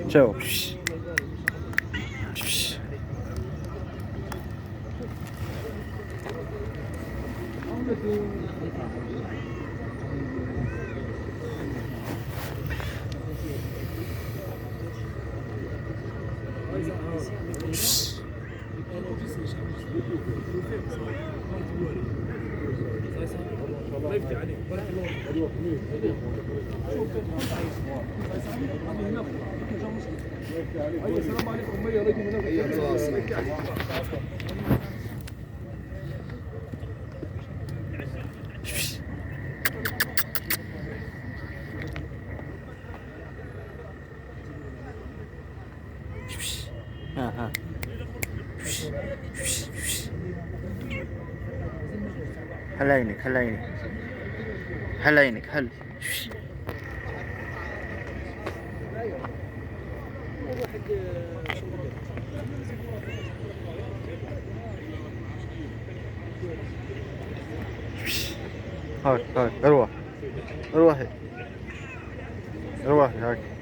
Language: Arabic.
شوف. السلام عليكم. يا ها هل عينك، هل عينك، هل عينك، هل هاي هاي اروح، اروحي، اروحي هاي.